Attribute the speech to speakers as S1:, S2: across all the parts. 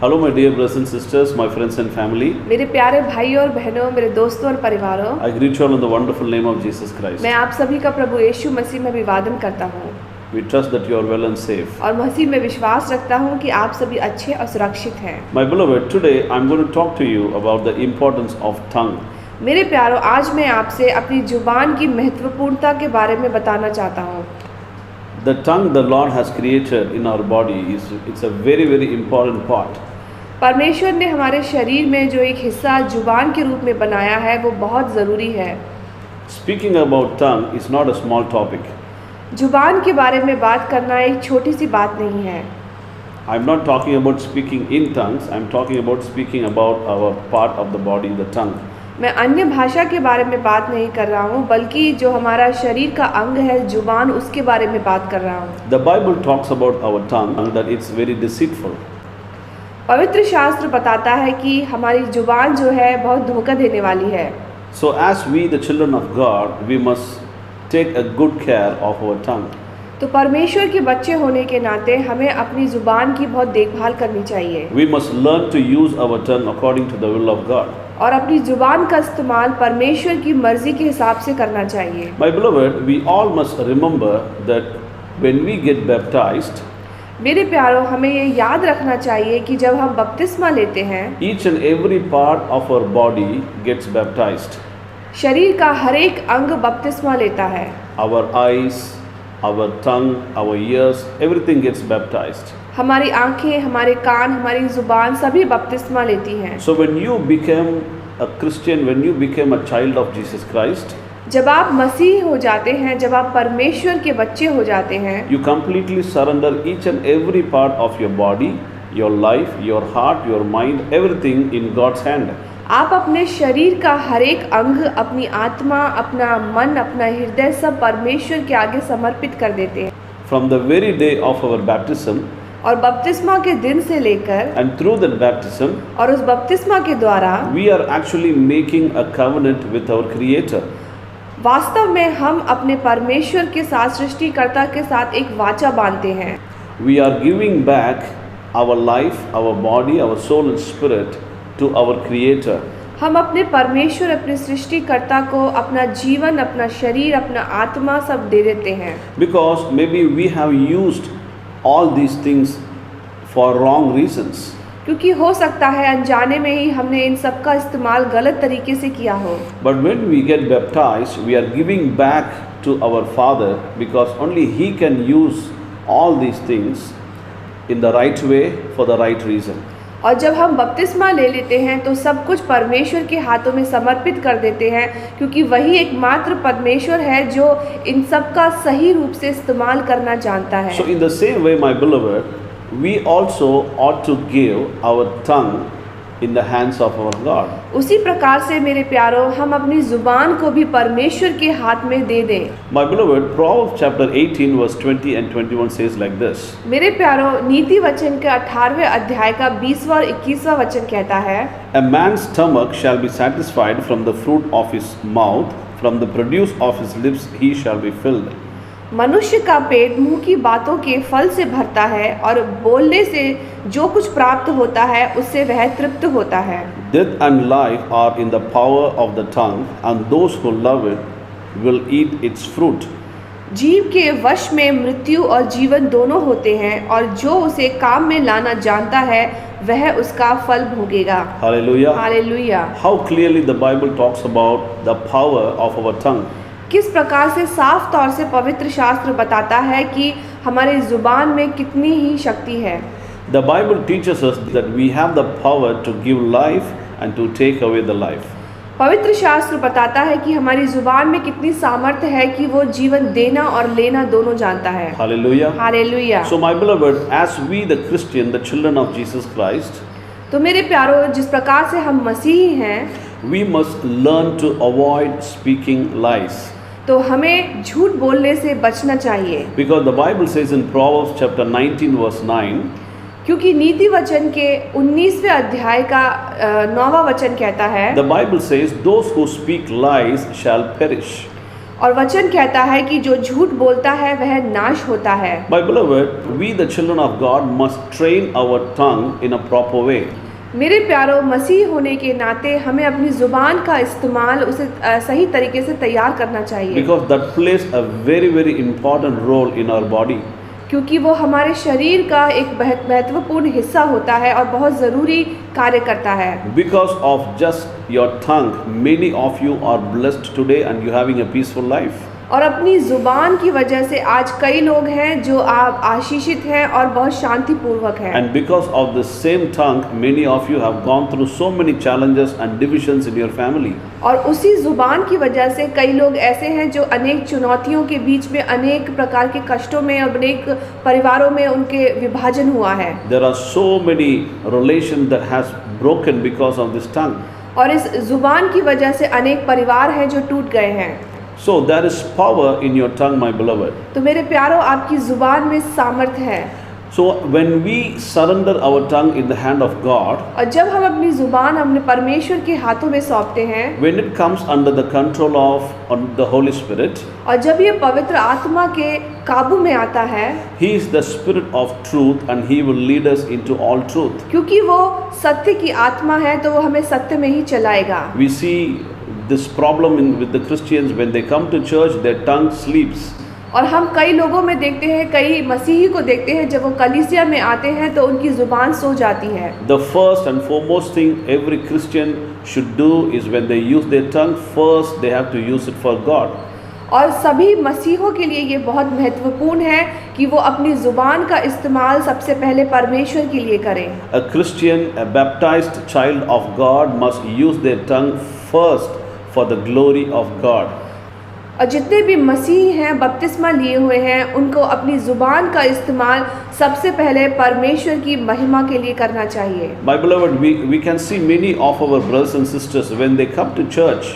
S1: Hello my dear brothers and sisters, my friends and family.
S2: मेरे प्यारे भाइयों और बहनों, मेरे दोस्तों और परिवारों,
S1: I greet you all in the wonderful name of Jesus Christ.
S2: मैं आप सभी का प्रभु यीशु मसीह में अभिवादन करता हूँ
S1: We trust that you are well and safe.
S2: और मसीह में विश्वास रखता हूँ कि आप सभी अच्छे और सुरक्षित हैं।
S1: My beloved, today I'm going to talk to you about the importance of tongue.
S2: मेरे प्यारों, आज मैं आपसे अपनी जुबान की महत्वपूर्णता के बारे में बताना चाहता हूँ।
S1: The tongue the Lord has created in our body it's a very important part.
S2: परमेश्वर ने हमारे शरीर में जो एक हिस्सा जुबान के रूप में बनाया है वो बहुत ज़रूरी है।
S1: Speaking about tongue is not a small topic.
S2: जुबान के बारे में बात करना एक छोटी सी बात नहीं है।
S1: I'm not talking about speaking in tongues, I'm talking about speaking about our part of the body, the tongue.
S2: मैं अन्य भाषा के बारे में बात नहीं कर रहा हूँ, बल्कि जो हमारा शरीर का अंग है जुबान, उसके बारे में बात कर रहा हूँ।
S1: The Bible talks about our tongue that it's very deceitful.
S2: पवित्र शास्त्र बताता है कि हमारी जुबान जो है बहुत धोखा देने वाली है।
S1: So as we the children of God, we must take a good care of our tongue.
S2: तो परमेश्वर के बच्चे होने के नाते हमें अपनी जुबान की बहुत देखभाल करनी चाहिए।
S1: We must learn to use our tongue according to the will of God.
S2: और अपनी जुबान का इस्तेमाल परमेश्वर की मर्जी के हिसाब से करना चाहिए।
S1: My beloved, we all must remember that when we get baptized,
S2: मेरे प्यारों, हमें ये याद रखना चाहिए कि जब हम बपतिस्मा लेते हैं,
S1: each and every part of our body gets baptized.
S2: शरीर का हर एक अंग बपतिस्मा लेता है।
S1: Our eyes, our tongue, our ears, everything gets baptized.
S2: हमारी आंखें, हमारे कान, हमारी जुबान सभी बपतिस्मा लेती हैं।
S1: So when you become a Christian, when you become a child of Jesus Christ,
S2: जब आप मसीह हो जाते हैं, जब आप परमेश्वर के बच्चे हो जाते हैं,
S1: you completely surrender each and every part of your body, your life, your heart, your mind, everything in God's hand.
S2: आप अपने शरीर का हर एक अंग, अपनी आत्मा, अपना मन, अपना हृदय सब परमेश्वर के आगे समर्पित कर देते हैं।
S1: From the very day of our baptism,
S2: और बपतिस्मा के दिन से लेकर
S1: and through that baptism,
S2: और उस बपतिस्मा के द्वारा
S1: we are actually making a covenant with our Creator.
S2: वास्तव में हम अपने परमेश्वर के साथ, सृष्टिकर्ता के साथ एक वाचा बांधते हैं।
S1: We are giving back our life, our body, our soul and spirit to our Creator.
S2: हम अपने परमेश्वर, अपने सृष्टिकर्ता को अपना जीवन, अपना शरीर, अपना आत्मा सब दे देते हैं।
S1: Because maybe we have used all these things for wrong reasons.
S2: क्योंकि हो सकता है अनजाने में ही हमने इन सब का इस्तेमाल गलत तरीके से किया हो।
S1: But when we get baptized, we are giving back to our Father because only He can use all these things in the right way for the right reason.
S2: और जब हम बपतिस्मा ले लेते हैं तो सब कुछ परमेश्वर के हाथों में समर्पित कर देते हैं, क्योंकि वही एकमात्र परमेश्वर है जो इन सब का सही रूप से इस्तेमाल करना जानता है।
S1: So in the same way, my beloved, we also ought to give our tongue in the hands of our God.
S2: उसी प्रकार से मेरे प्यारों, हम अपनी जुबान को भी परमेश्वर के हाथ में दे दें।
S1: My beloved, Proverbs chapter 18 verse 20 and 21 says like this.
S2: मेरे प्यारों, नीति वचन के 18वें अध्याय का 20वां और 21वां वचन कहता है,
S1: A man's stomach shall be satisfied from the fruit of his mouth, from the produce of his lips he shall be filled.
S2: मनुष्य का पेट मुंह की बातों के फल से भरता है और बोलने से जो कुछ प्राप्त होता है उससे वह तृप्त होता है।
S1: Death and life are in the power of the tongue, and those who love it will eat its fruit.
S2: जीव के वश में मृत्यु और जीवन दोनों होते हैं, और जो उसे काम में लाना जानता है वह उसका फल भोगेगा।
S1: Hallelujah.
S2: Hallelujah.
S1: How clearly the Bible talks about the power of our tongue.
S2: किस प्रकार से साफ तौर से पवित्र शास्त्र बताता है कि हमारे जुबान में कितनी ही शक्ति है।
S1: The Bible teaches us that we have the power to give life and to take away the life.
S2: पवित्र शास्त्र बताता है कि हमारी जुबान में कितनी सामर्थ्य है कि वो जीवन देना और लेना दोनों जानता है।
S1: Hallelujah.
S2: Hallelujah.
S1: So my beloved, as we the Christian, the children of Jesus Christ,
S2: तो मेरे प्यारों, जिस प्रकार से हम मसीही हैं,
S1: we must learn to avoid speaking lies.
S2: तो हमें झूठ बोलने से बचना चाहिए।
S1: Because the Bible says in Proverbs chapter 19 verse 9,
S2: क्योंकि नीति वचन के 19वें अध्याय का 9वां वचन कहता है,
S1: the Bible says, those who speak lies shall perish.
S2: और वचन कहता है कि जो झूठ बोलता है वह नाश होता है।
S1: My beloved, we the children of God must train our tongue in a proper way.
S2: मेरे प्यारो, मसीह होने के नाते हमें अपनी ज़ुबान का इस्तेमाल उसे सही तरीके से तैयार करना चाहिए,
S1: Because that plays a very, very important role in our body.
S2: क्योंकि वो हमारे शरीर का एक महत्वपूर्ण हिस्सा होता है और बहुत ज़रूरी कार्य करता है।
S1: Because of just your tongue, many of you are blessed today and you having a peaceful life.
S2: और अपनी ज़ुबान की वजह से आज कई लोग हैं जो आप आशीषित हैं और बहुत शांतिपूर्वक हैं।
S1: And because of the same tongue, many of you have gone through so many challenges and divisions in your family.
S2: और उसी ज़ुबान की वजह से कई लोग ऐसे हैं जो अनेक चुनौतियों के बीच में, अनेक प्रकार के कष्टों में और अनेक परिवारों में उनके विभाजन हुआ है।
S1: There are so many relations that has broken because of this tongue.
S2: और इस ज़ुबान की वजह से अनेक परिवार हैं जो टूट गए हैं।
S1: So there is power in your tongue, my beloved.
S2: तो मेरे प्यारो, आपकी ज़ुबान में सामर्थ्य है।
S1: So when we surrender our tongue in the hand of God,
S2: और जब हम अपनी ज़ुबान हमने परमेश्वर के हाथों में सौंपते हैं,
S1: when it comes under the control of the Holy Spirit,
S2: और जब ये पवित्र आत्मा के काबू में आता है,
S1: He is the Spirit of truth and He will lead us into all truth.
S2: क्योंकि वो सत्य की आत्मा है तो वो हमें सत्य में ही चलाएगा।
S1: We see this problem with the Christians when they come to church, their tongue sleeps.
S2: और हम कई लोगों में देखते हैं, कई मसीही को देखते हैं, जब वो कलीसिया में आते हैं तो उनकी ज़ुबान सो जाती है।
S1: The first and foremost thing every Christian should do is when they use their tongue, first they have to use it for God.
S2: और सभी मसीहों के लिए ये बहुत महत्वपूर्ण है कि वो अपनी ज़ुबान का इस्तेमाल सबसे पहले परमेश्वर के लिए करें।
S1: A Christian, a baptized child of God must use their tongue first for the glory of God.
S2: और जितने भी मसीही हैं, बपतिस्मा लिए हुए हैं, उनको अपनी ज़ुबान का इस्तेमाल सबसे पहले परमेश्वर की महिमा के लिए करना चाहिए।
S1: My beloved, we can see many of our brothers and sisters when they come to church,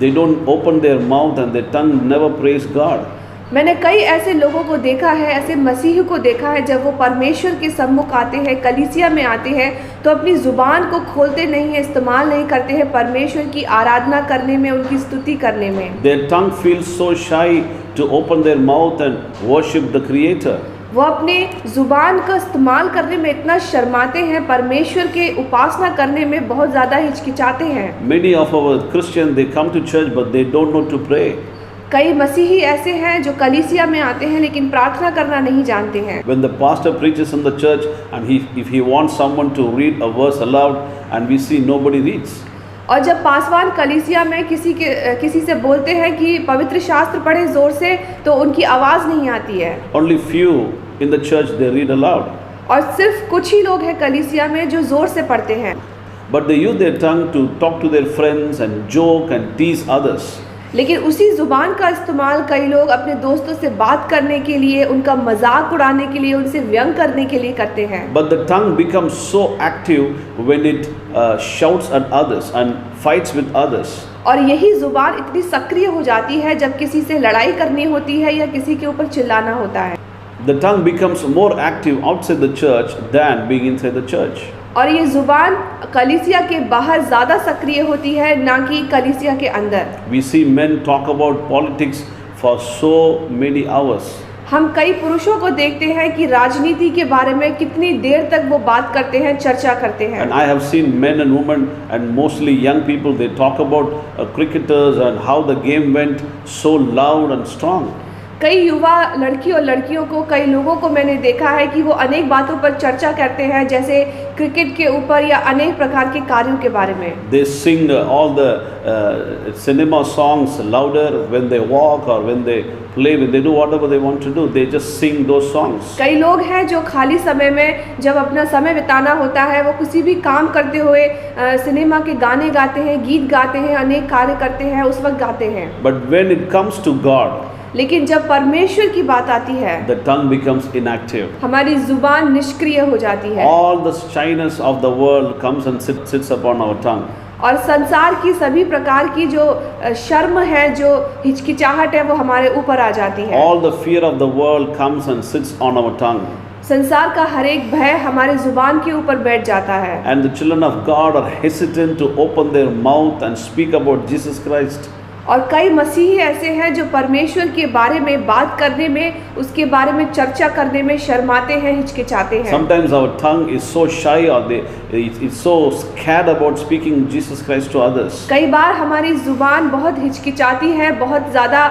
S1: they don't open their mouth and their tongue never praise God.
S2: मैंने कई ऐसे लोगों को देखा है, ऐसे मसीही को देखा है, जब वो परमेश्वर के सम्मुख आते हैं, कलीसिया में आते हैं, तो अपनी ज़ुबान को खोलते नहीं हैं, इस्तेमाल नहीं करते हैं परमेश्वर की आराधना करने में, उनकी स्तुति करने में।
S1: Their tongue feels so shy to open their mouth and worship the Creator.
S2: वो अपने ज़ुबान का इस्तेमाल करने में इतना शर्माते हैं, परमेश्वर के उपासना करने में बहुत ज़्यादा हिचकिचाते हैं।
S1: Many of our Christians, they come to church but they don't know to pray.
S2: कई मसीही ऐसे हैं जो कलीसिया में आते हैं लेकिन प्रार्थना करना नहीं जानते हैं।
S1: When the pastor preaches in the church and if he wants someone to read a verse aloud and we see nobody reads.
S2: और जब पासवान कलीसिया में किसी से बोलते हैं कि पवित्र शास्त्र पढ़े जोर से, तो उनकी आवाज़ नहीं आती है।
S1: Only few in the church they read aloud.
S2: और सिर्फ कुछ ही लोग हैं कलीसिया में जो जोर से पढ़ते हैं।
S1: But they use their tongue to talk to their friends and joke and tease others.
S2: लेकिन उसी ज़ुबान का इस्तेमाल कई लोग अपने दोस्तों से बात करने के लिए, उनका मजाक उड़ाने के लिए, उनसे व्यंग करने के लिए करते हैं।
S1: But the tongue becomes so active when it shouts at others and fights with others.
S2: और यही ज़ुबान इतनी सक्रिय हो जाती है जब किसी से लड़ाई करनी होती है या किसी के ऊपर चिल्लाना होता है।
S1: The tongue becomes more active outside the church than being inside the church.
S2: और ये ज़ुबान कलीसिया के बाहर ज़्यादा सक्रिय होती है, ना कि कलीसिया के अंदर।
S1: We see men talk about politics for so many hours.
S2: हम कई पुरुषों को देखते हैं कि राजनीति के बारे में कितनी देर तक वो बात करते हैं, चर्चा करते हैं।
S1: And I have seen men and women and mostly young people, they talk about cricketers and how the game went so loud and strong.
S2: कई युवा लड़की और लड़कियों को, कई लोगों को मैंने देखा है कि वो अनेक बातों पर चर्चा करते हैं, जैसे क्रिकेट के ऊपर या अनेक प्रकार के कार्यों के बारे में।
S1: They sing all the cinema songs louder when they walk or when they play, when they do whatever they want to do. They just sing those songs.
S2: कई लोग हैं जो खाली समय में जब अपना समय बिताना होता है, वो किसी भी काम करते हुए सिनेमा के गाने गाते हैं, गीत गाते हैं, अनेक कार्य करते हैं, उस वक्त गाते हैं।
S1: But when it comes to God,
S2: लेकिन जब परमेश्वर की बात आती है,
S1: the tongue becomes inactive.
S2: हमारी जुबान निष्क्रिय हो जाती है।
S1: All the shyness of the world comes and sits upon our tongue.
S2: और संसार की सभी प्रकार की जो शर्म है, जो हिचकिचाहट है, वो हमारे ऊपर आ जाती है।
S1: All the fear of the world comes and sits on our tongue.
S2: संसार का हर एक भय हमारे जुबान के ऊपर बैठ जाता है।
S1: And the children of God are hesitant to open their mouth and speak about Jesus Christ.
S2: और कई मसीही ऐसे हैं जो परमेश्वर के बारे में बात करने में, उसके बारे में चर्चा करने में शर्माते हैं, हिचकिचाते हैं।
S1: Sometimes our tongue is so shy or it's so scared about speaking Jesus Christ to others.
S2: कई बार हमारी जुबान बहुत हिचकिचाती है, बहुत ज़्यादा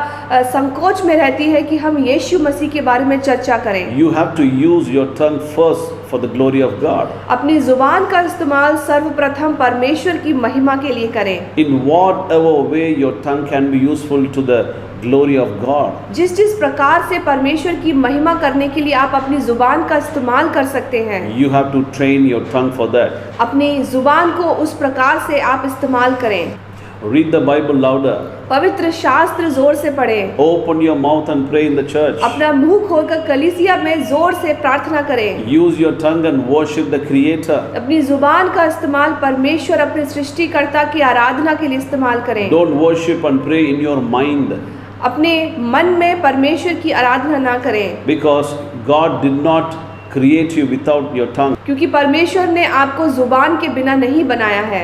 S2: संकोच में रहती है कि हम यीशु मसीह के बारे में चर्चा करें।
S1: You have to use your tongue first for the glory of God.
S2: अपनी जुबान का इस्तेमाल सर्वप्रथम परमेश्वर की महिमा के लिए करें।
S1: In whatever way your tongue can be useful to the glory of God.
S2: जिस प्रकार से परमेश्वर की महिमा करने के लिए आप अपनी जुबान का इस्तेमाल कर सकते हैं,
S1: You have to train your tongue for that.
S2: अपनी जुबान को उस प्रकार से आप इस्तेमाल करें।
S1: Read the Bible louder.
S2: पवित्र शास्त्र जोर से पढ़ें।
S1: Open your mouth and pray in the church.
S2: अपना मुंह खोलकर कलीसिया में जोर से प्रार्थना करें।
S1: Use your tongue and worship the Creator.
S2: अपनी जुबान का इस्तेमाल परमेश्वर अपने सृष्टिकर्ता की आराधना के लिए इस्तेमाल करें।
S1: Don't worship and pray in your mind,
S2: अपने मन में परमेश्वर की आराधना ना करें,
S1: because God did not create you without your tongue.
S2: क्योंकि परमेश्वर ने आपको जुबान के बिना नहीं बनाया है।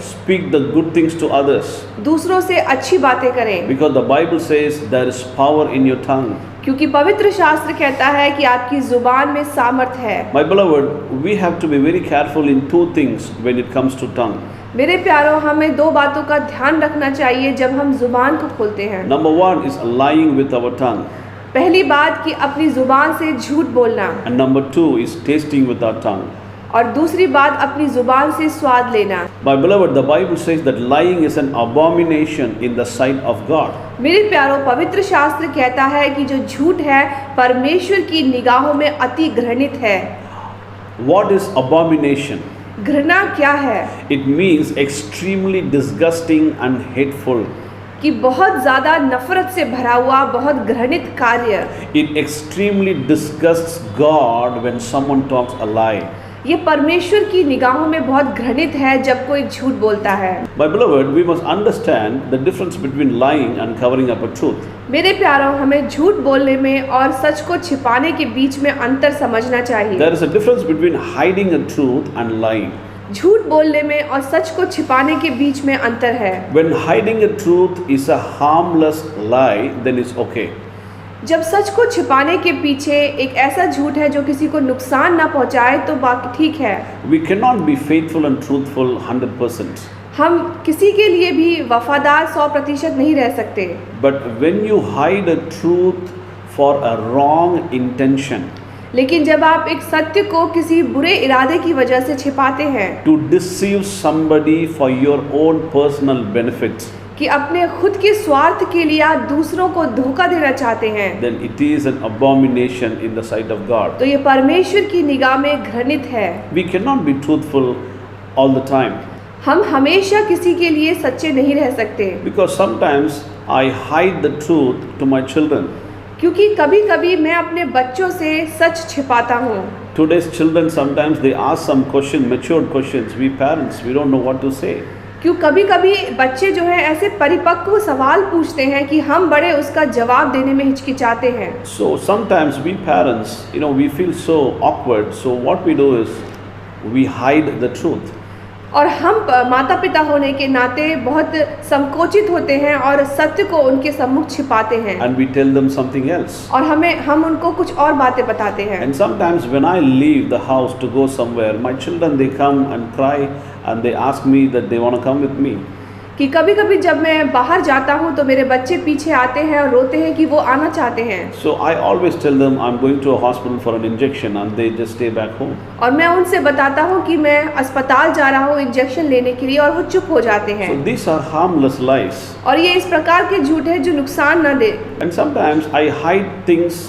S1: Speak the good things to others,
S2: दूसरों से अच्छी बातें करें,
S1: because the Bible says there is power in your tongue.
S2: क्योंकि पवित्र शास्त्र कहता है कि आपकी जुबान में सामर्थ है।
S1: My beloved, we have to be very careful in two things when it comes to tongue.
S2: मेरे प्यारों, हमें दो बातों का ध्यान रखना चाहिए जब हम जुबान को खोलते हैं।
S1: Number one is lying with our tongue,
S2: पहली बात कि अपनी जुबान से झूठ बोलना,
S1: and number two is tasting with our tongue.
S2: और दूसरी बात अपनी जुबान से स्वाद लेना।
S1: My beloved, the Bible says that lying is an abomination in the sight of God.
S2: मेरे प्यारों, पवित्र शास्त्र कहता है कि जो झूठ है परमेश्वर की निगाहों में अति घृणित है।
S1: What is abomination?
S2: घृणा क्या है?
S1: It means extremely disgusting and hateful.
S2: कि बहुत ज़्यादा नफरत से भरा हुआ, बहुत घृणित कार्य।
S1: It extremely disgusts God when someone talks a lie.
S2: ये परमेश्वर की निगाहों में बहुत घृणित है जब कोई झूठ बोलता है।
S1: My beloved, we must understand the difference between lying and covering up a truth.
S2: मेरे प्यारों, हमें झूठ बोलने में और सच को छिपाने के बीच में अंतर समझना चाहिए।
S1: There is a difference between hiding a truth and lying.
S2: झूठ बोलने में और सच को छिपाने के बीच में अंतर है।
S1: When hiding a truth is a harmless lie, then it's okay.
S2: जब सच को छिपाने के पीछे एक ऐसा झूठ है जो किसी को नुकसान ना पहुंचाए तो बाकी ठीक है।
S1: We cannot be faithful and truthful 100%.
S2: हम किसी के लिए भी वफादार 100% नहीं रह सकते।
S1: But when you hide a truth for a wrong intention,
S2: लेकिन जब आप एक सत्य को किसी बुरे इरादे की वजह से छिपाते हैं,
S1: to deceive somebody for your own personal benefit,
S2: कि अपने खुद के स्वार्थ के लिए आप दूसरों को धोखा देना चाहते हैं,
S1: then it is an abomination in the sight of God.
S2: तो ये परमेश्वर की निगाह में घृणित है।
S1: We cannot be truthful all the time,
S2: हम हमेशा किसी के लिए सच्चे नहीं रह सकते,
S1: because sometimes I hide the truth to my children.
S2: क्योंकि कभी-कभी मैं अपने बच्चों से सच छिपाता हूँ।
S1: Today's children, sometimes they ask some question, matured questions. We parents, we don't know what to say.
S2: क्यों कभी-कभी बच्चे जो हैं ऐसे परिपक्व सवाल पूछते हैं कि हम बड़े उसका जवाब देने में हिचकिचाते हैं।
S1: So sometimes we parents, we feel so awkward. So what we do is we hide the truth.
S2: और हम माता पिता होने के नाते बहुत संकोचित होते हैं और सत्य को उनके सम्मुख छिपाते हैं।
S1: And we tell them something else.
S2: और हम उनको कुछ और बातें बताते हैं।
S1: And sometimes when I leave the house to go somewhere, my children, they come and cry and they ask me that they want to come with me.
S2: कि कभी-कभी जब मैं बाहर जाता हूँ तो मेरे बच्चे पीछे आते हैं और रोते हैं कि वो आना चाहते हैं।
S1: So I always tell them I'm going to a hospital for an injection and they just stay back home.
S2: और मैं उनसे बताता हूँ कि मैं अस्पताल जा रहा हूँ इंजेक्शन लेने के लिए, और वो चुप हो जाते हैं।
S1: So these are harmless lies.
S2: और ये इस प्रकार के झूठ है जो नुकसान न दे।
S1: And sometimes I hide things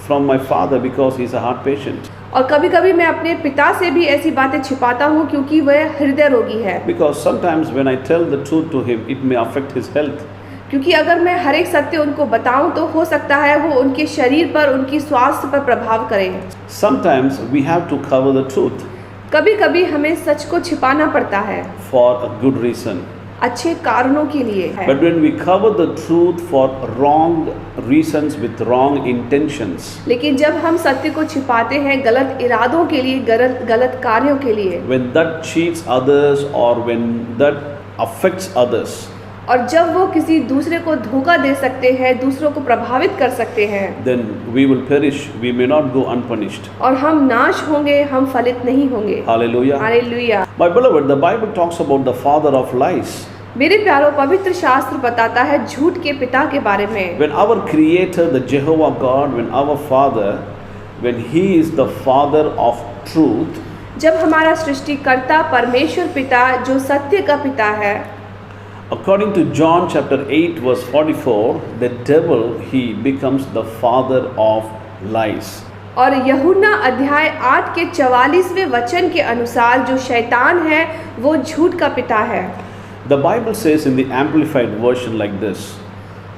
S1: from my father because he's a heart patient.
S2: और कभी-कभी मैं अपने पिता से भी ऐसी बातें छिपाता हूँ क्योंकि वह हृदय रोगी है।
S1: Because sometimes when I tell the truth to him, it may affect his health.
S2: क्योंकि अगर मैं हर एक सत्य उनको बताऊं तो हो सकता है वो उनके शरीर पर, उनकी स्वास्थ्य पर प्रभाव करे।
S1: Sometimes we have to cover the truth
S2: कभी-कभी हमें सच को छिपाना पड़ता है
S1: for a good reason.
S2: अच्छे कारणों के लिए है।
S1: But when we cover the truth for wrong reasons with wrong intentions,
S2: लेकिन जब हम सत्य को छिपाते हैं गलत इरादों के लिए, गलत कार्यों के लिए,
S1: when that cheats others or when that affects others,
S2: और जब वो किसी दूसरे को धोखा दे सकते हैं, दूसरों को प्रभावित कर सकते हैं,
S1: then we will perish. We may not go unpunished.
S2: और हम नाश होंगे, हम फलित नहीं होंगे।
S1: Hallelujah.
S2: Hallelujah.
S1: My beloved, the Bible talks about the father of lies.
S2: मेरे प्यारो, पवित्र शास्त्र बताता है झूठ के पिता के बारे में।
S1: When our Creator, the Jehovah God, when our Father, when He is the Father of truth,
S2: जब हमारा सृष्टिकर्ता परमेश्वर पिता जो सत्य का पिता है,
S1: according to John chapter 8 verse 44, the devil, he becomes the father of lies.
S2: और यूहन्ना अध्याय 8 के 44वें वचन के अनुसार जो शैतान है वो झूठ का पिता है।
S1: The Bible says in the Amplified version like this,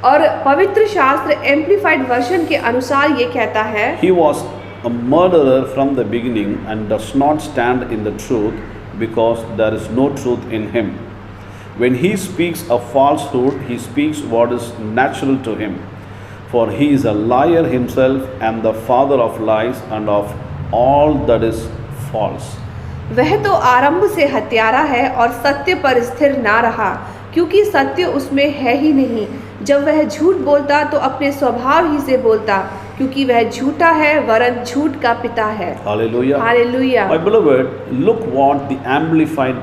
S2: और पवित्र शास्त्र एम्प्लीफाइड वर्जन के अनुसार ये कहता है,
S1: he was a murderer from the beginning and does not stand in the truth because there is no truth in him. When he speaks a falsehood, he speaks what is natural to him. For he is a liar himself and the father of lies and of all that is false.
S2: वह तो आरंभ से हत्यारा है और सत्य पर स्थिर ना रहा, क्योंकि सत्य उसमें है ही नहीं। जब वह झूठ बोलता तो अपने स्वभाव ही से बोलता, क्योंकि वह झूठा है वरन झूठ का पिता है।
S1: Hallelujah.
S2: Hallelujah.
S1: My beloved, look what the Amplified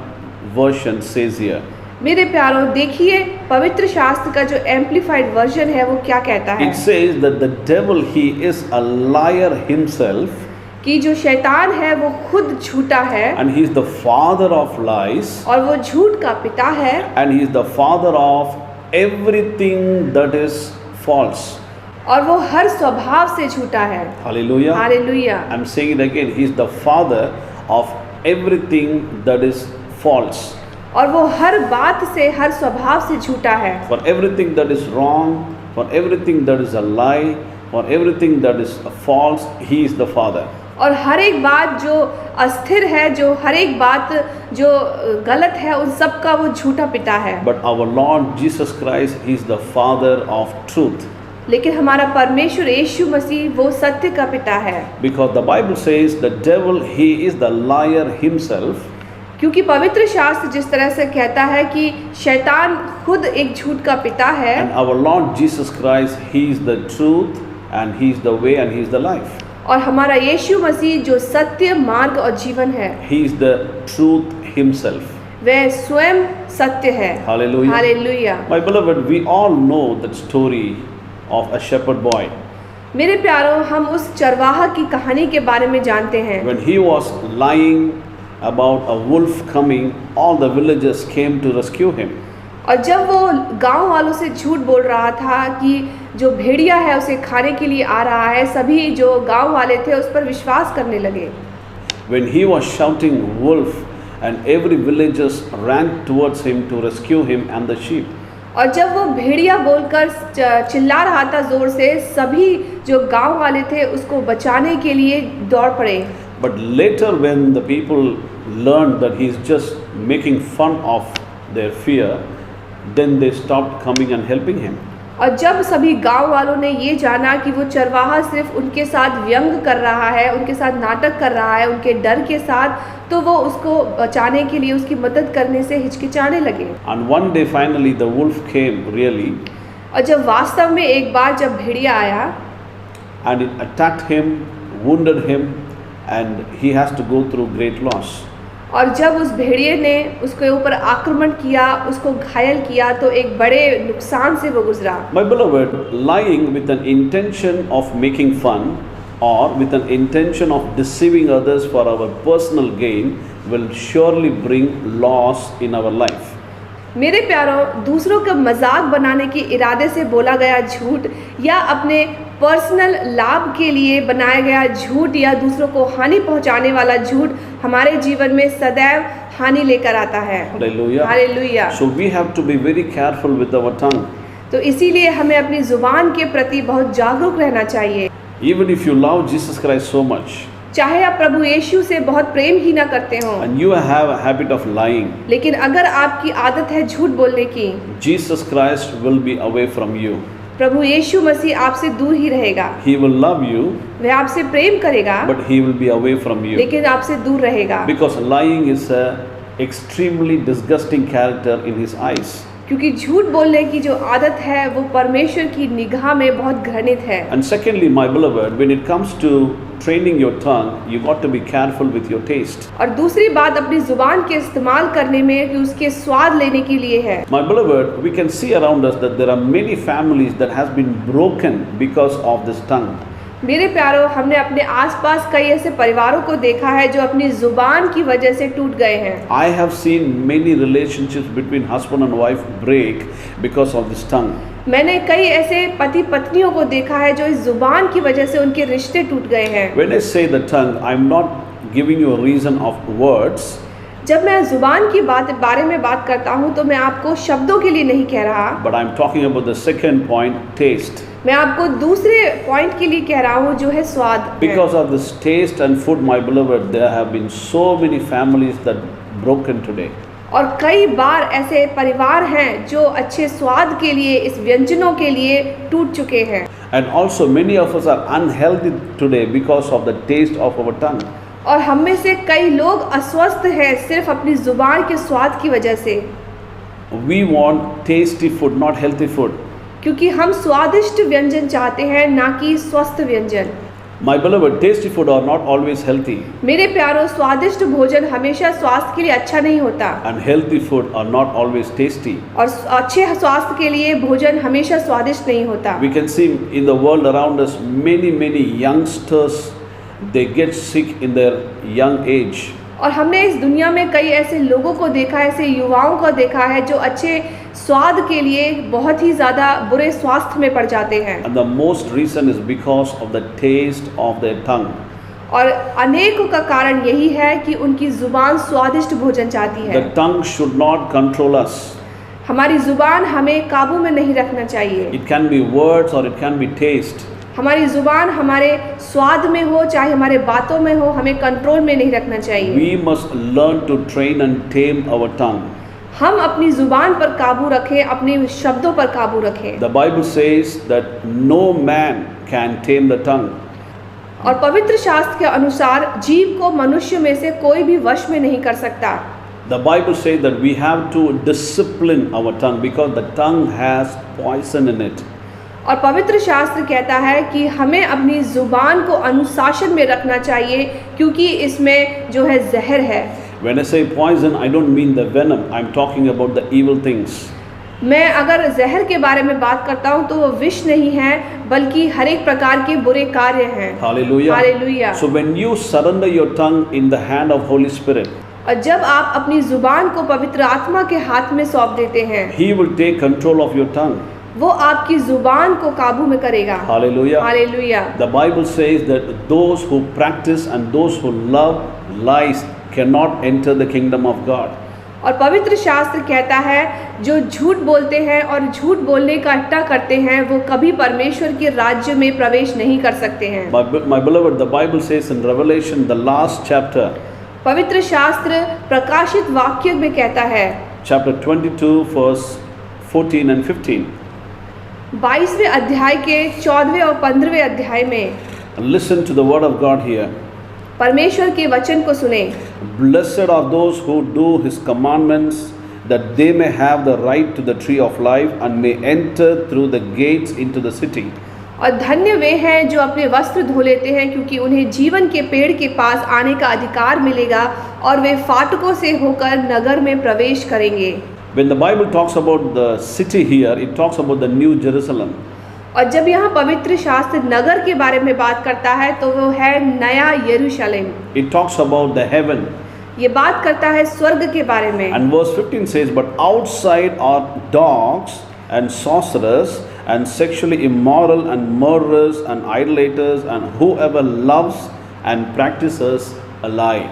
S1: version says here.
S2: मेरे प्यारों, देखिए पवित्र शास्त्र का जो एम्प्लीफाइड वर्जन है वो क्या कहता है।
S1: It says that the devil, he is a liar himself,
S2: कि जो शैतान है वो खुद झूठा है
S1: and he is the father of lies,
S2: और वो झूठ का पिता है,
S1: and he is the father of everything that is false.
S2: और वो हर स्वभाव से झूठा है।
S1: Hallelujah.
S2: Hallelujah.
S1: I'm saying it again. He is the father of everything that is false.
S2: और वो हर बात से, हर स्वभाव से झूठा है।
S1: For everything that is wrong, for everything that is a lie, for everything that is false, he is the father.
S2: और हर एक बात जो अस्थिर है, जो हर एक बात जो गलत है, उन सब का वो झूठा पिता है।
S1: But our Lord Jesus Christ, he is the father of truth.
S2: लेकिन हमारा परमेश्वर यीशु मसीह वो सत्य का पिता है।
S1: Because the Bible says the devil, he is the liar himself.
S2: क्योंकि पवित्र शास्त्र जिस तरह से कहता है कि शैतान खुद एक झूठ का पिता है,
S1: And our Lord Jesus Christ, he is the truth and he is the way and he is the life.
S2: और हमारा यीशु मसीह जो सत्य, मार्ग और जीवन है,
S1: He is the truth himself.
S2: वह स्वयं सत्य है।
S1: Hallelujah.
S2: Hallelujah.
S1: My beloved, we all know that story of a shepherd boy.
S2: मेरे प्यारों, हम उस चरवाहा की कहानी के बारे में जानते हैं।
S1: When he was lying about a wolf coming, all the villagers came to rescue him.
S2: और जब वो गांव वालों से झूठ बोल रहा था कि जो भेड़िया है उसे खाने के लिए आ रहा है, सभी जो गांव वाले थे उस पर विश्वास करने लगे।
S1: When he was shouting wolf, and every villagers ran towards him to rescue him and the sheep.
S2: और जब वो भेड़िया बोलकर चिल्ला रहा था जोर से, सभी जो गांव वाले थे उसको बचाने के लिए दौड़ पड़े।
S1: But later when the people learned that he is just making fun of their fear, then they stopped coming and helping him.
S2: और जब सभी गांव वालों ने ये जाना कि वो चरवाहा सिर्फ उनके साथ व्यंग कर रहा है, उनके साथ नाटक कर रहा है, उनके डर के साथ, तो वो उसको बचाने के लिए, उसकी मदद करने से हिचकिचाने लगे।
S1: And one day finally the wolf came really,
S2: और जब वास्तव में एक बार जब भेड़िया आया
S1: and it attacked him, wounded him, and he has to go through great loss.
S2: और जब उस भेड़िए ने उसके ऊपर आक्रमण किया, उसको घायल किया, तो एक बड़े नुकसान से वो गुजरा।
S1: My beloved, lying with an intention of making fun or with an intention of deceiving others for our personal gain will surely bring loss in our life.
S2: मेरे प्यारों, दूसरों का मजाक बनाने के इरादे से बोला गया झूठ या अपने पर्सनल लाभ के लिए बनाया गया झूठ या दूसरों को हानि पहुंचाने वाला झूठ हमारे जीवन में सदैव हानि लेकर आता है।
S1: Hallelujah.
S2: Hallelujah.
S1: So we have to be very careful with our tongue.
S2: तो इसीलिए हमें अपनी जुबान के प्रति बहुत जागरूक रहना चाहिए।
S1: Even if you love Jesus Christ so much,
S2: चाहे आप प्रभु यीशु से बहुत प्रेम ही ना करते हो,
S1: and you have a habit of lying,
S2: लेकिन अगर आपकी आदत है झूठ बोलने की,
S1: Jesus Christ will be away from you.
S2: प्रभु यीशु मसीह आपसे दूर ही रहेगा।
S1: He will love you,
S2: वह आपसे प्रेम करेगा,
S1: but he will be away from you.
S2: लेकिन आपसे दूर रहेगा।
S1: Because lying is a extremely disgusting character in his eyes.
S2: क्योंकि झूठ बोलने की जो आदत है वो परमेश्वर की निगाह में बहुत घृणित है।
S1: And secondly, my beloved, when it comes to training your tongue, you got to be careful with your taste.
S2: और दूसरी बात अपनी जुबान के इस्तेमाल करने में कि उसके स्वाद लेने के लिए है।
S1: My beloved, we can see around us that there are many families that has been broken because of this tongue.
S2: मेरे प्यारों, हमने अपने आसपास कई ऐसे परिवारों को देखा है जो अपनी जुबान की वजह से टूट गए हैं।
S1: I have seen many relationships between husband and wife break because of this tongue.
S2: मैंने कई ऐसे पति पत्नियों को देखा है जो इस जुबान की वजह से उनके रिश्ते टूट गए हैं।
S1: When I say the tongue, I'm not giving you a reason of words.
S2: जब मैं जुबान की बारे में बात करता हूँ तो मैं आपको शब्दों के लिए नहीं कह रहा,
S1: But I'm talking about the second point, taste.
S2: मैं आपको दूसरे पॉइंट के लिए कह रहा हूँ जो है स्वाद है।
S1: Because of this taste and food, my beloved, there have been so many families that broken today.
S2: और कई बार ऐसे परिवार हैं जो अच्छे स्वाद के लिए, इस व्यंजनों के लिए टूट चुके हैं।
S1: And also many of us are unhealthy today because of the taste of our tongue.
S2: और हम में से कई लोग अस्वस्थ हैं सिर्फ अपनी जुबान के स्वाद की वजह से,
S1: We want tasty food, not healthy food.
S2: क्योंकि हम स्वादिष्ट व्यंजन चाहते हैं, ना कि स्वस्थ व्यंजन।
S1: My beloved, tasty food are not always healthy,
S2: मेरे प्यारों, स्वादिष्ट भोजन हमेशा स्वास्थ्य के लिए अच्छा नहीं होता,
S1: and healthy food are not always tasty.
S2: और अच्छे स्वास्थ्य के लिए भोजन हमेशा स्वादिष्ट नहीं होता।
S1: We can see in the world around us many youngsters, they get sick in their young age.
S2: और हमने इस दुनिया में कई ऐसे लोगों को देखा है, ऐसे युवाओं को देखा है जो अच्छे स्वाद के लिए बहुत ही ज़्यादा बुरे स्वास्थ्य में पड़ जाते हैं।
S1: And the most reason is because of the taste of their tongue.
S2: और अनेकों का कारण यही है कि उनकी जुबान स्वादिष्ट भोजन चाहती है।
S1: The tongue should not control us.
S2: हमारी जुबान हमें काबू में नहीं रखना चाहिए।
S1: It can be words or it can be taste.
S2: हमारी जुबान हमारे स्वाद में हो चाहे हमारे बातों में हो, हमें कंट्रोल में नहीं रखना चाहिए।
S1: We must learn to train and tame our tongue.
S2: हम अपनी जुबान पर काबू रखें, अपने शब्दों पर काबू रखें।
S1: The Bible says that no man can tame the tongue.
S2: और पवित्र शास्त्र के अनुसार जीव को मनुष्य में से कोई भी वश में नहीं कर सकता।
S1: The Bible says that we have to discipline our tongue because the tongue has poison in it.
S2: और पवित्र शास्त्र कहता है कि हमें अपनी जुबान को अनुशासन में रखना चाहिए क्योंकि इसमें जो है जहर है।
S1: When I say poison, I don't mean the venom. I'm talking about the evil things.
S2: मैं अगर जहर के बारे में बात करता हूँ तो वो विष नहीं है, बल्कि हर एक प्रकार के बुरे कार्य हैं।
S1: Hallelujah.
S2: Hallelujah.
S1: So when you surrender your tongue in the hand of Holy Spirit,
S2: और जब आप अपनी जुबान को पवित्र आत्मा के हाथ में सौंप देते हैं,
S1: He will take control of your tongue.
S2: वो आपकी जुबान को काबू में करेगा।
S1: Hallelujah.
S2: Hallelujah.
S1: The Bible says that those who practice and those who love lies cannot enter the kingdom of God.
S2: और पवित्र शास्त्र कहता है जो झूठ बोलते हैं और झूठ बोलने का अट्टा करते हैं वो कभी परमेश्वर के राज्य में प्रवेश नहीं कर सकते हैं।
S1: My beloved, the Bible says in Revelation, the last chapter,
S2: पवित्र शास्त्र प्रकाशित वाक्य में कहता है,
S1: chapter 22, verse 14 and 15.
S2: 22वें अध्याय के 14वें और 15वें अध्याय में
S1: Listen to the word of God here.
S2: परमेश्वर के वचन को सुने।
S1: Blessed are those who do His commandments, that they may have the right to the tree of life and may enter through the gates into the city.
S2: और धन्य वे हैं जो अपने वस्त्र धो लेते हैं, क्योंकि उन्हें जीवन के पेड़ के पास आने का अधिकार मिलेगा और वे फाटकों से होकर नगर में प्रवेश करेंगे।
S1: When the Bible talks about the city here, it talks about the New Jerusalem.
S2: और जब यहाँ पवित्र शास्त्र नगर के बारे में बात करता है तो वो है नया यरूशलेम।
S1: It talks about the heaven.
S2: ये बात करता है स्वर्ग के बारे में।
S1: And verse 15 says, but outside are dogs and sorcerers and sexually immoral and murderers and idolaters and whoever loves and practices a lie.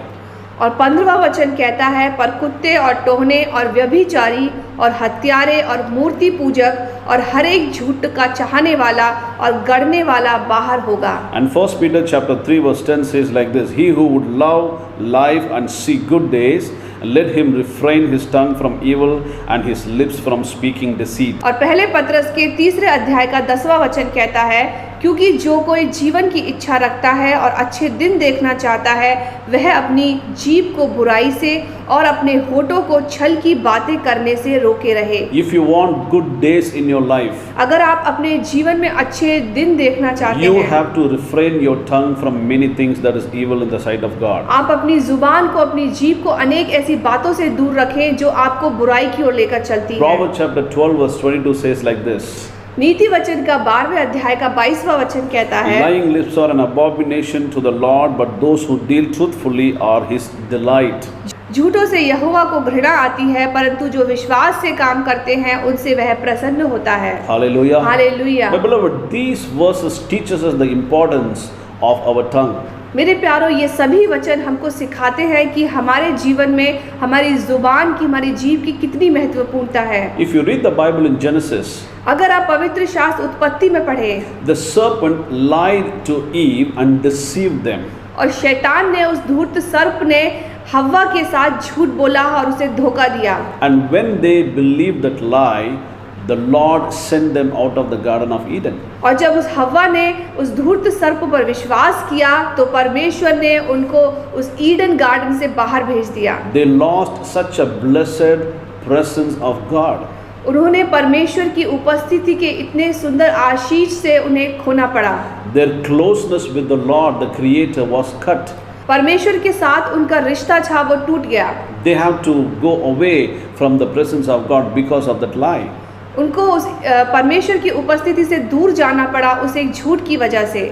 S2: और 15वां वचन कहता है, पर कुत्ते और टोहने और व्यभिचारी और हत्यारे और मूर्ति पूजक और हर एक झूठ का चाहने वाला और गढ़ने वाला बाहर होगा।
S1: And 1 Peter chapter 3 verse 10 says like this, he who would love life and see good days, let him refrain his tongue from evil and his lips from speaking deceit.
S2: और पहले पत्रस के 3 अध्याय का 10वां वचन कहता है, क्योंकि जो कोई जीवन की इच्छा रखता है और अच्छे दिन देखना चाहता है, वह अपनी जीभ को बुराई से और अपने होठों को छल की बातें करने से रोके रहे।
S1: If you want good days in your life,
S2: अगर आप अपने जीवन में अच्छे दिन देखना चाहते
S1: you
S2: हैं,
S1: have to refrain your tongue from many things that is evil in the sight of God.
S2: आप अपनी जुबान को, अपनी जीभ को अनेक ऐसी बातों से दूर रखें जो आपको बुराई की ओर लेकर चलती है।
S1: Proverbs chapter 12 verse 22 says like this:
S2: नीति वचन का 12वें अध्याय का 22वां वचन कहता है,
S1: Lying lips are an abomination to the Lord, but those who deal truthfully are his delight.
S2: झूठों से यहोवा को घृणा आती है, परंतु जो विश्वास से काम करते हैं उनसे वह प्रसन्न होता है।
S1: Hallelujah.
S2: Hallelujah.
S1: My beloved, these verses teaches us the importance of our tongue.
S2: मेरे प्यारो, ये सभी वचन हमको सिखाते हैं कि हमारे जीवन में हमारी जुबान की, हमारी जीभ की कितनी महत्वपूर्णता है।
S1: If you read the Bible in Genesis,
S2: अगर आप पवित्र शास्त्र उत्पत्ति में पढ़ें,
S1: the serpent lied to Eve and deceived them.
S2: और शैतान ने, उस धूर्त सर्प ने हव्वा के साथ झूठ बोला और उसे धोखा दिया।
S1: And when they believed that lie, the Lord sent them out of the Garden of Eden.
S2: और जब उस हव्वा ने उस धूर्त सर्प पर विश्वास किया तो परमेश्वर ने उनको उस ईडन गार्डन से बाहर भेज दिया।
S1: They lost such a blessed presence of God.
S2: उन्होंने परमेश्वर की उपस्थिति के इतने सुंदर आशीष से उन्हें खोना पड़ा।
S1: Their closeness with the Lord, the Creator, was cut.
S2: परमेश्वर के साथ उनका रिश्ता था वो टूट गया।
S1: They have to go away from the presence of God because of that lie.
S2: उनको उस परमेश्वर की उपस्थिति से दूर जाना पड़ा उस एक झूठ की वजह से।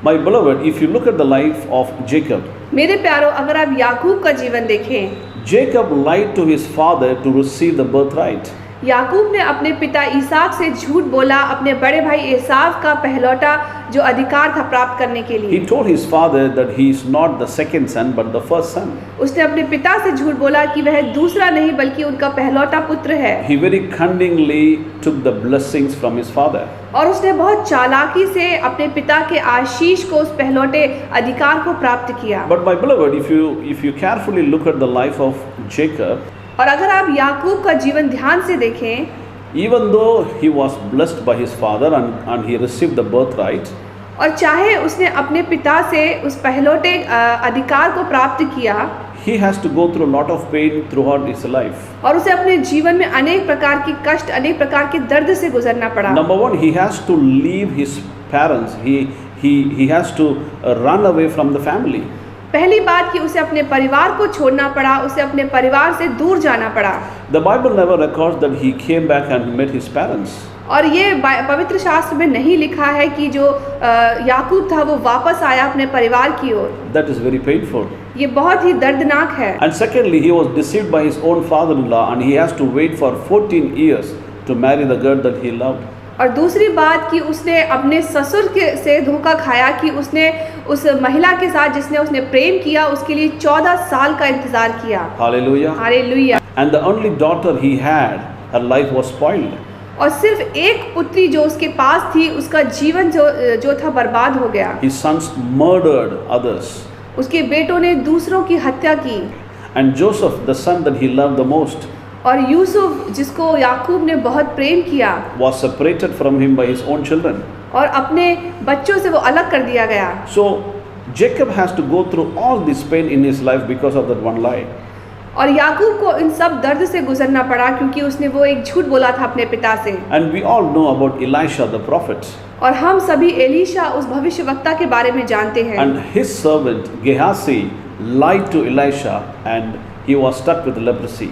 S1: My beloved, if you look at the life of Jacob,
S2: मेरे प्यारो, अगर आप याकूब का जीवन देखें,
S1: Jacob lied to his father to receive the birthright.
S2: याकूब ने अपने पिता ईसाक से झूठ बोला अपने बड़े भाई एसाव का पहलौठा जो अधिकार था प्राप्त करने के लिए।
S1: He told his father that he is not the second son but the first son.
S2: उसने अपने पिता से झूठ बोला कि वह दूसरा नहीं बल्कि उनका पहलौठा पुत्र है।
S1: He very cunningly took the blessings from his father.
S2: और उसने बहुत चालाकी से अपने पिता के आशीष को, उस पहलौठे अधिकार को प्राप्त किया।
S1: But my beloved, if you carefully look at the life of Jacob,
S2: और अगर आप याकूब का जीवन ध्यान से देखें,
S1: even though he was blessed by his father and he received the birthright,
S2: और चाहे उसने अपने पिता से उस पहलौठे अधिकार को प्राप्त किया,
S1: he has to go through a lot of pain throughout his life.
S2: और उसे अपने जीवन में अनेक प्रकार की कष्ट, अनेक प्रकार के दर्द से गुजरना पड़ा।
S1: Number one, he has to leave his parents. He has to run away from the family.
S2: पहली बात कि उसे अपने परिवार को छोड़ना पड़ा, उसे अपने परिवार से दूर जाना पड़ा।
S1: The Bible never records that he came back and met his parents.
S2: और ये पवित्र शास्त्र में नहीं लिखा है कि जो याकूब था वो वापस आया अपने परिवार की ओर।
S1: That is very painful.
S2: ये बहुत ही दर्दनाक है।
S1: And secondly, he was deceived by his own father-in-law and he has to wait for 14 years to marry the girl that he loved.
S2: और दूसरी बात कि उसने अपने ससुर से धोखा खाया कि उसने उस महिला के साथ जिसने उसने प्रेम किया उसके लिए 14 साल का इंतजार किया।
S1: Hallelujah.
S2: Hallelujah.
S1: And the only daughter he had, her life was spoiled.
S2: और सिर्फ एक पुत्री जो उसके पास थी, उसका जीवन जो था बर्बाद हो गया।
S1: His sons murdered others.
S2: उसके बेटों ने दूसरों की हत्या की।
S1: And Joseph, the son that he loved the most,
S2: और यूसुफ जिसको याकूब ने बहुत प्रेम किया,
S1: was separated from him by his own children.
S2: और अपने बच्चों से वो अलग कर दिया गया।
S1: So Jacob has to go through all this pain in his life because of that one lie.
S2: और याकूब को इन सब दर्द से गुजरना पड़ा क्योंकि उसने वो एक झूठ बोला था अपने पिता से।
S1: And we all know about Elisha the prophet.
S2: और हम सभी एलीशा उस भविष्यवक्ता के बारे में जानते हैं।
S1: And his servant Gehazi lied to Elisha and he was stuck with leprosy.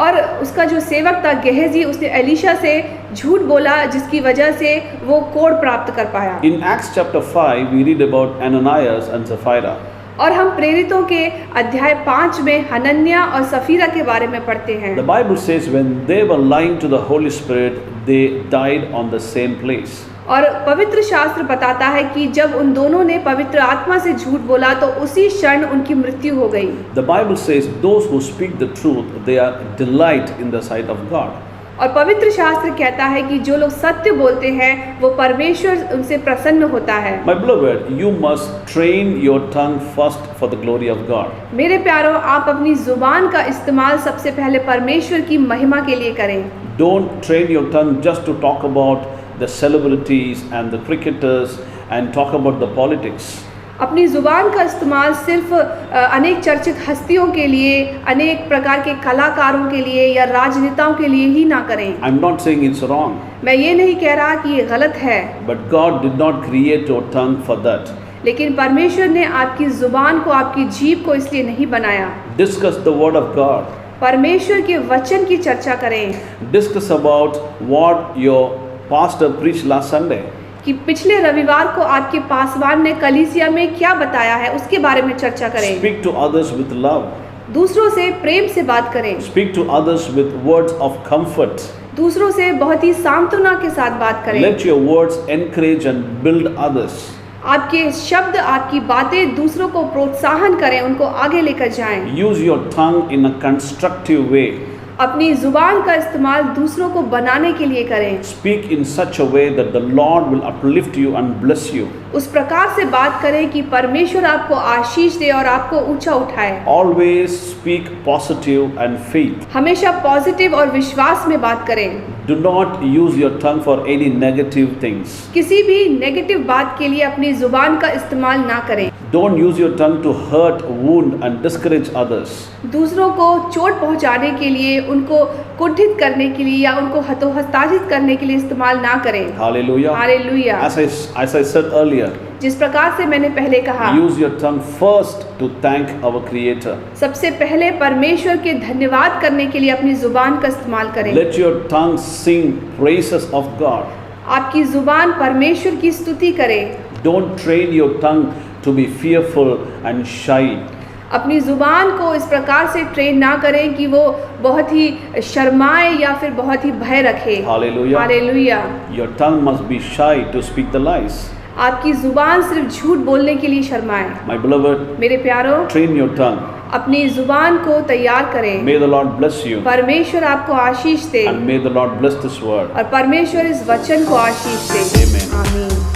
S2: और उसका जो सेवक था गेहजी, उसने एलीशा से झूठ बोला जिसकी वजह से वो कोढ़ प्राप्त कर पाया।
S1: In Acts chapter 5 we read about Ananias and Sapphira.
S2: और हम प्रेरितों के अध्याय 5 में हनन्या और सफीरा के बारे में पढ़ते हैं।
S1: The Bible says when they were lying to the Holy Spirit, they died on the same place.
S2: और पवित्र शास्त्र बताता है कि जब उन दोनों ने पवित्र आत्मा से झूठ बोला तो उसी क्षण उनकी मृत्यु हो गई।
S1: The Bible says those who speak the truth, they are delight in the sight of God.
S2: और पवित्र शास्त्र कहता है कि जो लोग सत्य बोलते हैं वो परमेश्वर उनसे प्रसन्न होता है।
S1: My beloved, you must train your tongue first for the glory of God.
S2: मेरे प्यारो, आप अपनी जुबान का इस्तेमाल सबसे पहले परमेश्वर की महिमा के लिए करें।
S1: Don't train your tongue just to talk about the celebrities and the cricketers and talk about the politics.
S2: अपनी ज़ुबान का इस्तेमाल सिर्फ अनेक चर्चित हस्तियों के लिए, अनेक प्रकार के कलाकारों के लिए या राजनेताओं के लिए ही ना करें।
S1: I'm not saying it's wrong,
S2: मैं ये नहीं कह रहा कि ये गलत है,
S1: but God did not create your tongue for that.
S2: लेकिन परमेश्वर ने आपकी ज़ुबान को, आपकी जीभ को इसलिए नहीं बनाया।
S1: Discuss the word of God.
S2: परमेश्वर के वचन की चर्चा करें
S1: Discuss about what your pastor preached last Sunday.
S2: कि पिछले रविवार को आपके पासवान ने कलीसिया में क्या बताया है, उसके बारे में चर्चा करें।
S1: Speak to others with love.
S2: दूसरों से प्रेम से बात करें।
S1: Speak to others with words of comfort.
S2: दूसरों से बहुत ही सांत्वना के साथ बात करें।
S1: Let your words encourage and build others.
S2: आपके शब्द, आपकी बातें दूसरों को प्रोत्साहन करें, उनको आगे लेकर जाएं।
S1: Use your tongue in a constructive way.
S2: अपनी जुबान का इस्तेमाल दूसरों को बनाने के लिए करें।
S1: Speak in such a way that the Lord will uplift you and bless you.
S2: उस प्रकार से बात करें कि परमेश्वर आपको आशीष दे और आपको ऊंचा उठाए।
S1: Always speak positive and faith.
S2: हमेशा पॉजिटिव और विश्वास में बात करें।
S1: Do not use your tongue for any negative things.
S2: किसी भी नेगेटिव बात के लिए अपनी जुबान का इस्तेमाल ना करें।
S1: Don't use your tongue to hurt, wound and discourage others.
S2: दूसरों को चोट पहुंचाने के लिए, उनको कुंठित करने के लिए या उनको हतोत्साहित करने के लिए इस्तेमाल ना करें।
S1: Hallelujah.
S2: Hallelujah.
S1: As I said earlier,
S2: जिस प्रकार से मैंने पहले कहा,
S1: use your tongue first to thank our Creator.
S2: सबसे पहले परमेश्वर के धन्यवाद करने के लिए अपनी जुबान का इस्तेमाल करें।
S1: Let your tongue sing praises of God.
S2: आपकी जुबान परमेश्वर की स्तुति करे।
S1: Don't train your tongue to be fearful and shy.
S2: अपनी जुबान को इस प्रकार से ट्रेन ना करें कि वो बहुत ही शर्माए या फिर बहुत ही भय रखे।
S1: Hallelujah.
S2: Hallelujah.
S1: Your tongue must be shy to speak the lies.
S2: आपकी जुबान सिर्फ झूठ बोलने के लिए शर्माए।
S1: My beloved,
S2: मेरे प्यारो,
S1: train your tongue.
S2: अपनी जुबान को तैयार करें।
S1: May the Lord bless you
S2: परमेश्वर आपको आशीष दे
S1: and may the Lord bless this word.
S2: और परमेश्वर इस वचन को आशीष दे।
S1: Amen.
S2: आमीन।